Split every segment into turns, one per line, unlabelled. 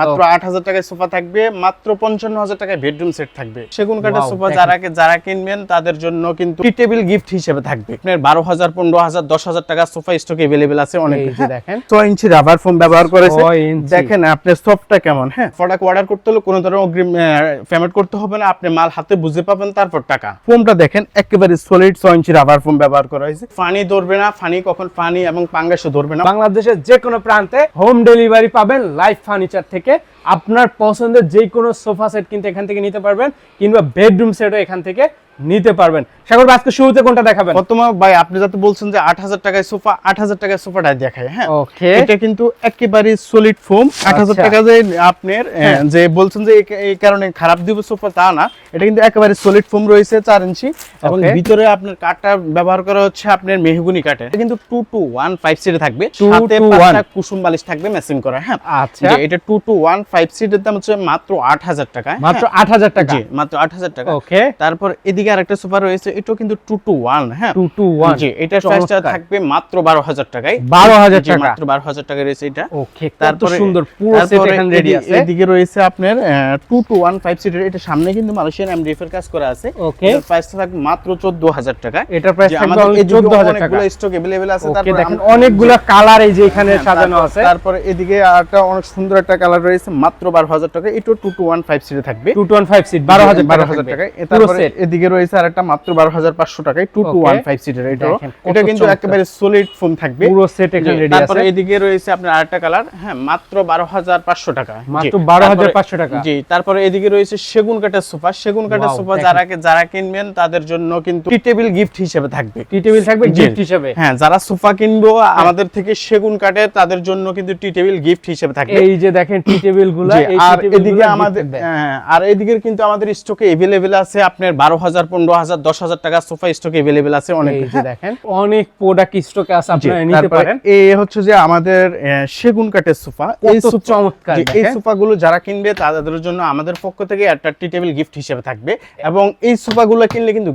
মাত্র ৮,০০০ টাকায় সোফা থাকবে, মাত্র ৫৫,০০০ টাকায় বেডরুম সেট থাকবে। সেগুন কাঠের সোফা যারা কিনবেন তাদের জন্য কিন্তু টি টেবিল গিফট হিসেবে থাকবে। আপনার ১২,০০০, ১৫,০০০, 10,০০০ টাকা সোফা স্টক अवेलेबल আছে অনেক।
দেখেন
৬ ইঞ্চি রাবার ফোম ব্যবহার করেছে। দেখেন আপনার সফটটা কেমন। হ্যাঁ, প্রোডাক্ট অর্ডার করতে হলে কোনো ধরনের অগ্রিম পেমেন্ট করতে হবে না, আপনি মাল হাতে বুঝে পাবেন তারপর টাকা। ফোমটা দেখেন একেবারে সলিড ৬ ইঞ্চি রাবার ফোম ব্যবহার করা হয়েছে। ফানি ধরবে না, ফানি এবং পাঙ্গাসও ধরবে না।
বাংলাদেশের যে কোনো প্রান্তে হোম ডেলিভারি পাবেন লাইফ ফার্নিচার থেকে। আপনার পছন্দের যে কোনো সোফা সেট কিন্তু এখান থেকে নিতে পারবেন, কিংবা বেডরুম সেটও এখান থেকে নিতে পারবেন। সাগর ভাই, আজকে শুরুতে কোনটা দেখাবেন?
প্রথমে ভাই আপনি যাতে বলছেন যে ৮,০০০ টাকায় সোফা, ৮,০০০ টাকায় সোফাটা দেখায়। হ্যাঁ,
ওকে,
এটা কিন্তু একেবারে সলিড ফোম। ৮,০০০ টাকা যে আপনার যে বলছেন যে এই কারণে খারাপ দিব সোফা, তা না। এটা কিন্তু একেবারে সলিড ফোম রয়েছে ৪ ইঞ্চি, এবং ভিতরে আপনার কাঠটা ব্যবহার করা হচ্ছে আপনার মেহগনি কাঠের। এটা কিন্তু 2-2-1-5 সিটে থাকবে, সাথে ৫টা কুসুম বালিশ থাকবে ম্যাচিং করা। হ্যাঁ,
আচ্ছা,
এটা 2-2-1-5 সিটের দাম হচ্ছে মাত্র ৮,০০০ টাকা।
মাত্র ৮,০০০ টাকা।
জি, মাত্র ৮,০০০ টাকা।
ওকে,
তারপর এদিকে আরেকটা সোফা রয়েছে, এটাও কিন্তু 2-2-1। হ্যাঁ,
2-2-1।
জি, এটার প্রাইসটা থাকবে মাত্র ১২,০০০ টাকায়।
১২,০০০ টাকা,
মাত্র ১২,০০০ টাকা রয়েছে এটা।
ওকে, তারপর সুন্দর পুরো সেট এখানে রেডি আছে।
এদিকে রয়েছে আপনার 2-2-1-5 সিটের। এটা সামনে কিন্তু মালয়েশিয়ান এমডিএফ এর কাজ করা আছে।
ওকে,
এর প্রাইসটা থাকবে মাত্র ১৪,০০০ টাকা।
এটার প্রাইস থাকবে
আমাদের
১৪,০০০ টাকা।
অনেকগুলো স্টক अवेलेबल আছে।
তারপর দেখেন অনেকগুলো কালার এই যে এখানে সাজানো আছে।
তারপর এদিকে আরেকটা অনেক সুন্দর একটা কালার রয়েছে, মাত্র ১২,০০০ টাকা। এটা 2-2-1-5 সিটে থাকবে।
2-2-1-5 সিট ১২,০০০
টাকা। তারপর এদিকে রয়েছে আরেকটা মাত্র ১২,৫০০ টাকায় 2-2-1-5 সিটের। এটা কিন্তু একেবারে সলিড ফোম থাকবে,
পুরো সেট এখানে রেডি আছে।
তারপর এদিকে রয়েছে আপনার আরেকটা কালার। হ্যাঁ, মাত্র ১২,৫০০ টাকা।
মাত্র ১২,৫০০ টাকা।
জি, তারপর এদিকে রয়েছে সেগুন কাঠের সোফা। সেগুন কাঠের সোফা যারা কিনবেন তাদের জন্য কিন্তু টি টেবিল গিফট হিসেবে থাকবে।
টি টেবিল থাকবে গিফট হিসেবে।
হ্যাঁ, যারা সোফা কিনবো আমাদের থেকে সেগুন কাঠের, তাদের জন্য কিন্তু টি টেবিল গিফট হিসেবে থাকবে।
এই যে দেখেন টি টেবিলগুলো, এই
আর
টি টেবিলগুলো
এদিকে আমাদের আর এদিকে কিন্তু আমাদের স্টকে अवेलेबल আছে আপনার ১২,০০০, ১৫,০০০, ১০,০০০ টাকা সোফা স্টকে अवेलेबल আছে অনেক।
এই যে দেখেন অনেক প্রোডাক্ট স্টকে আছে, আপনারা নিতে পারেন।
এই হচ্ছে যে আমাদের সেগুন কাঠের সোফা। এই
চমৎকার,
এই সোফাগুলো যারা কিনবে তাদের জন্য আমাদের পক্ষ থেকে একটা টি টেবিল গিফট হিসেবে থাকবে, এবং এই সোফাগুলো কিনলে কিন্তু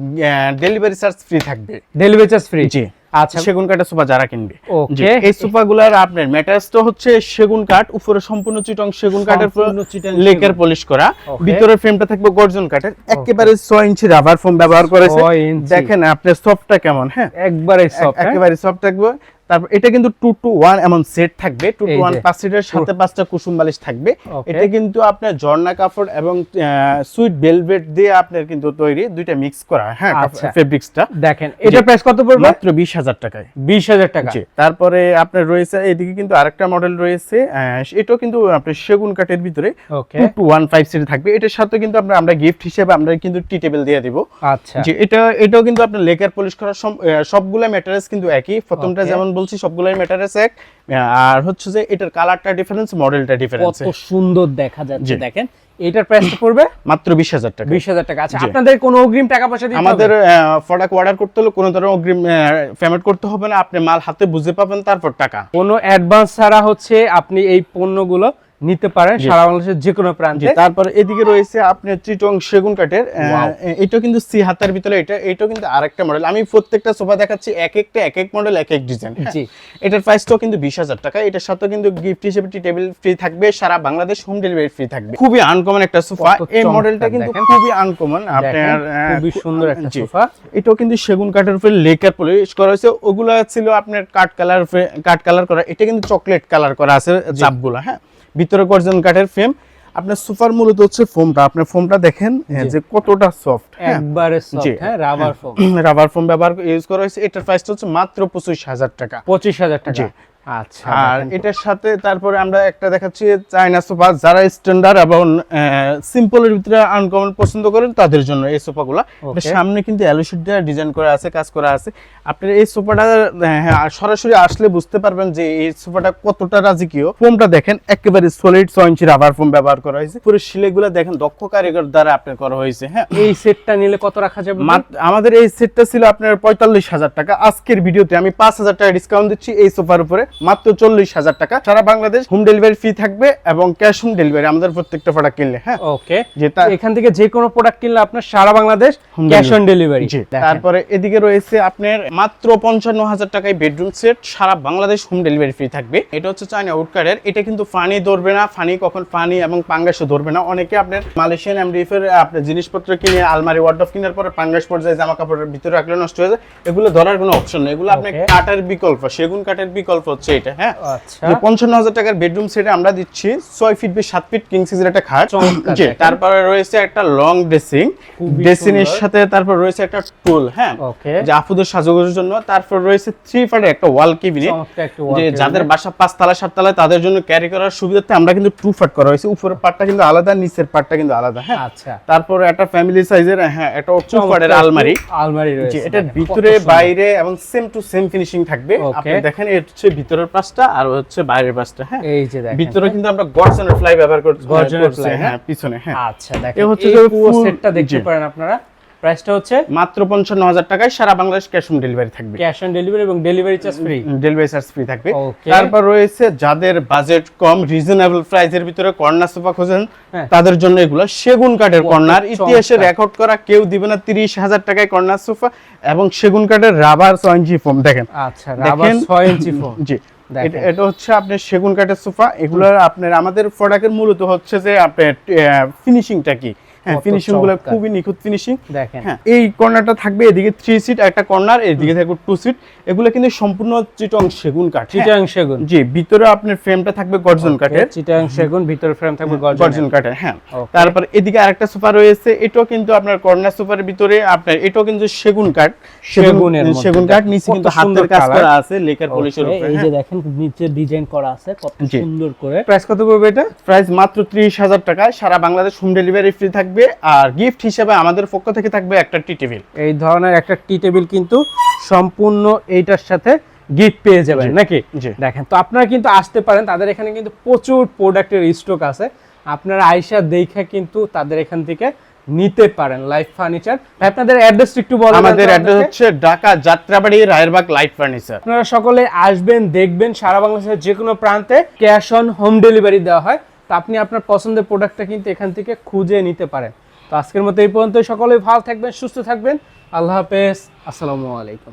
ডেলিভারি চার্জ ফ্রি থাকবে।
Delivery charge free.
জি,
আচ্ছা,
সেগুন কাঠের সোফা যারা কিনবে।
ওকে,
এই সোফাগুলোর আপনার ম্যাটেরিয়ালস তো হচ্ছে সেগুন কাঠ, উপরে সম্পূর্ণ চিটং সেগুন কাঠের লেকার পলিশ করা, ভিতরের ফ্রেমটা থাকবে গর্জন কাঠের। একেবারে ৬ ইঞ্চি রাবার ফোম ব্যবহার করেছে। দেখেন আপনার সফটটা কেমন। হ্যাঁ,
একবারে সফট,
একেবারে সফট থাকবে। তারপর এটা কিন্তু 2-2-1 এমন সেট থাকবে। 2-2-1-5 সিটের সাথে ৫টা কুসুম বালিশ থাকবে। এটা কিন্তু আপনার ঝর্ণা কাপড় এবং সুইট ভেলভেট দিয়ে আপনার কিন্তু তৈরি, দুইটা মিক্স করা। হ্যাঁ, ফেব্রিক্সটা দেখেন।
এটার প্রাইস কত পড়বে?
মাত্র ২০,০০০ টাকায়।
২০,০০০ টাকা।
জি, তারপরে আপনার রয়েছে এদিকে কিন্তু আরেকটা মডেল রয়েছে, এটাও কিন্তু আপনার সেগুন কাঠের ভিতরে 2-2-1-5 সিটে থাকবে। এটার সাথে কিন্তু আমরা গিফট হিসেবে আমরা কিন্তু টি টেবিল দিয়ে দিব।
আচ্ছা,
জি, এটাও কিন্তু আপনার লেকার পলিশ করা। সবগুলা ম্যাটেরিয়ালস কিন্তু একই। প্রথমটা যেমন বলছি সবগুলাই ম্যাটেরিয়ালস এক, আর হচ্ছে যে এটার কালারটা ডিফারেন্স, মডেলটা ডিফারেন্স।
কত সুন্দর দেখা যাচ্ছে। দেখেন এটার প্রাইসটা পড়বে
মাত্র ২০,০০০ টাকা।
২০,০০০ টাকা। আচ্ছা, আপনাদের কোনো অগ্রিম টাকা পয়সা দিতে হবে?
আমাদের প্রোডাক্ট অর্ডার করতে হলে কোনো ধরনের অগ্রিম পেমেন্ট করতে হবে না, আপনি মাল হাতে বুঝে পাবেন তারপর টাকা।
কোনো অ্যাডভান্স ছাড়া হচ্ছে আপনি এই পণ্যগুলো নিতে পারেন সারা বাংলাদেশের যে কোনো প্রান্তে।
তারপর এদিকে রয়েছে আপনার চিটং সেগুন কাঠের। এটা কিন্তু সি হাতের ভিতরে। এটা কিন্তু আরেকটা মডেল। আমি প্রত্যেকটা সোফা দেখাচ্ছি এক এক মডেল, এক ডিজাইন। জি, এটার প্রাইসটাও কিন্তু ২০,০০০ টাকা। এটার সাথে কিন্তু গিফট হিসেবে টি টেবিল ফ্রি থাকবে, সারা বাংলাদেশ হোম ডেলিভারি ফ্রি থাকবে। খুবই আনকমন একটা সোফা। এই মডেলটা কিন্তু খুবই আনকমন। আপনার খুবই সুন্দর একটা সোফা। এটাও কিন্তু সেগুন কাঠের উপরে লেকার পলিশ করা হয়েছে। ওগুলো ছিল আপনার কাঠ কালার করা। এটা কিন্তু চকলেট কালার করা আছে চাপগুলো। হ্যাঁ, ভিতরে গর্জন কাঠের ফ্রেম। আপনার সোফার মূলত হচ্ছে ফোমটা। আপনার ফোমটা দেখেন যে কতটা সফট,
একবারে সফট। হ্যাঁ, রাবার ফোম,
রাবার ফোম ব্যবহার ইউজ করা হয়েছে। এটার প্রাইসটা হচ্ছে মাত্র ২৫,০০০ টাকা।
২৫,০০০ টাকা। আচ্ছা,
আর এটার সাথে তারপরে আমরা একটা দেখাচ্ছি চায়না সোফা। যারা স্ট্যান্ডার্ড এবং সিম্পলের ভিতরে আনকমন পছন্দ করেন তাদের জন্য এই সোফাগুলো। সামনে কিন্তু অ্যালুশিট দিয়ে ডিজাইন করা আছে, কাজ করা আছে। আপনি এই সোফাটা সরাসরি আসলে বুঝতে পারবেন যে এই সোফাটা কতটা রাজকীয়। ফোমটা দেখেন একেবারে সলিড ৬ ইঞ্চি রাবার ফোম ব্যবহার করা হয়েছে। পুরো শিলেগুলো দেখেন দক্ষ কারিগর দ্বারা আপনার করা হয়েছে। হ্যাঁ,
এই সেটটা নিলে কত রাখা যাবে?
আমাদের এই সেটটা ছিল আপনার ৪৫,০০০ টাকা। আজকের ভিডিওতে আমি ৫,০০০ টাকা ডিসকাউন্ট দিচ্ছি এই সোফার উপরে। মাত্র 40,000 টাকা। সারা বাংলাদেশ হোম ডেলিভারি ফ্রি থাকবে এবং ক্যাশ অন ডেলিভারি আমাদের প্রত্যেকটা প্রোডাক্ট কিনলে। হ্যাঁ,
ওকে,
যেটা
এখান থেকে যে কোনো প্রোডাক্ট কিনলে আপনার সারা বাংলাদেশ ক্যাশ অন ডেলিভারি।
তারপরে এদিকে রয়েছে আপনার মাত্র 55,000 টাকায় বেডরুম সেট, সারা বাংলাদেশ হোম ডেলিভারি ফ্রি থাকবে। এটা হচ্ছে চায়না উডকারের, এটা কিন্তু ফানি ধরবে না, ফানি এবং পাঙ্গাসও ধরবে না। অনেকে আপনার মালয়েশিয়ান এমডিএফ এর আপনার জিনিসপত্র কিনে আলমারি ওয়ার্ডরোব কেনার পরে পাঙ্গাস পর্যায়ে জামা কাপড়ের ভিতরে রাখলে নষ্ট হয়ে যায়, এগুলো ধরার কোনো অপশন নেই। এগুলো আপনার কাঠের বিকল্প, সেগুন কাঠের বিকল্প হচ্ছে এটা। হ্যাঁ,
আচ্ছা,
55,000 টাকার বেডরুম সেটে আমরা দিচ্ছি 6 ফিট বাই 7 ফিট কিং সাইজের একটা খাট। জি, তারপরে রয়েছে একটা লং ড্রেসিং, ড্রেসিং এর সাথে তারপর রয়েছে একটা টুল। হ্যাঁ,
ওকে,
যে আপুদের সাজগোজের জন্য। তারপর রয়েছে 3 ফাটের একটা ওয়াল কেবিনেট, যে যাদের বাসা 5 তলা 7 তলায় তাদের জন্য ক্যারি করার সুবিধার্থে আমরা কিন্তু 2 ফাট করা হয়েছে। উপরের পার্টটা কিন্তু আলাদা, নিচের পার্টটা কিন্তু আলাদা। হ্যাঁ,
আচ্ছা,
তারপর একটা ফ্যামিলি সাইজের একটা 2 ফাটের আলমারি
রয়েছে।
এটার ভিতরে বাইরে এবং সেম টু সেম ফিনিশিং থাকবে। আপনি দেখেন এর হচ্ছে ভিতরের পাশটা আর হচ্ছে বাইরের পাশটা। হ্যাঁ,
এই যে দেখেন
ভিতরে কিন্তু আমরা গর্জনের ফ্লাই ব্যবহার করছি,
গর্জনের ফ্লাই।
হ্যাঁ, পিছনে। হ্যাঁ,
আচ্ছা, দেখেন এই হচ্ছে যে পুরো সেটটা দেখতে পারেন আপনারা। প্রাইসটা হচ্ছে
মাত্র 55,000 টাকায়, সারা বাংলাদেশ ক্যাশ অন ডেলিভারি থাকবে।
ক্যাশ অন ডেলিভারি এবং delivery charge free.
Delivery charge free থাকবে।
Okay.
তারপর রয়েছে যাদের বাজেট কম, রিজনেবল প্রাইসের ভিতরে কর্নার সোফা খোঁজেন, তাদের জন্য এগুলো সেগুন কাঠের কর্নার। ইতিহাসে রেকর্ড করা কেউ দিবে না 30,000 টাকায় কর্নার সোফা, এবং সেগুন কাঠের রাবার 6 ইঞ্চি ফোম। দেখেন,
আচ্ছা, রাবার 6 ইঞ্চি ফোম।
জি, এটা হচ্ছে আপনার সেগুন কাঠের সোফা। এগুলোর আপনার আমাদের প্রোডাক্টের মূলত হচ্ছে যে আপনার ফিনিশিংটা কি। হ্যাঁ, ফিনিশিং গুলো খুবই নিখুঁত ফিনিশিং।
দেখেন,
হ্যাঁ, এই কর্নারটা থাকবে, এদিকে 3 সিট একটা কর্নার, এদিকে থাকবে 2 সিট। এগুলো কিন্তু সম্পূর্ণ চিটং সেগুন কাঠ।
চিটাং সেগুন।
জি, ভিতরে আপনার ফ্রেমটা থাকবে গর্জন কাঠের।
চিটাং সেগুন, ভিতরে ফ্রেম থাকবে
গর্জন কাঠের। হ্যাঁ, তারপর এদিকে আরেকটা সোফা রয়েছে, এটাও কিন্তু আপনার কর্নার সোফার ভিতরে আপনার এটাও কিন্তু সেগুন কাঠ, সেগুন কাঠ। নিচে কিন্তু হাতের কাজ করা আছে লেকার পলিশের উপরে।
এই যে দেখেন নিচে ডিজাইন করা আছে কত সুন্দর করে। প্রাইস কত পড়বে এটা?
প্রাইস মাত্র 30,000 টাকা, সারা বাংলাদেশ হোম ডেলিভারি ফ্রি থাকবে। আর গিফট হিসেবে আমাদের পক্ষ থেকে থাকবে একটা টি টেবিল।
এই ধরনের একটা টি টেবিল কিন্তু সম্পূর্ণ এইটার সাথে গিফট পেয়ে যাবেন নাকি? দেখেন, তো আপনারা কিন্তু আসতে পারেন, তাদের এখানে কিন্তু প্রচুর প্রোডাক্টের স্টক আছে। আপনারা আয়শা দেখা কিন্তু তাদের এখান থেকে নিতে পারেন লাইফ ফার্নিচার। আপনাদের অ্যাড্রেস একটু বলেন।
আমাদের অ্যাড্রেস হচ্ছে ঢাকা যাত্রাবাড়ি রায়েরবাগ লাইফ ফার্নিচার।
আপনারা সকলে আসবেন, দেখবেন, সারা বাংলাদেশের যে কোনো প্রান্তে ক্যাশ অন হোম ডেলিভারি দেওয়া হয়। তো আপনি আপনার পছন্দের প্রোডাক্টটা কিন্তু এখান থেকে খুঁজে নিতে পারেন। তো আজকের মতো এই পর্যন্ত। সকলেই ভালো থাকবেন, সুস্থ থাকবেন। আল্লাহ হাফেজ, আসসালামু আলাইকুম।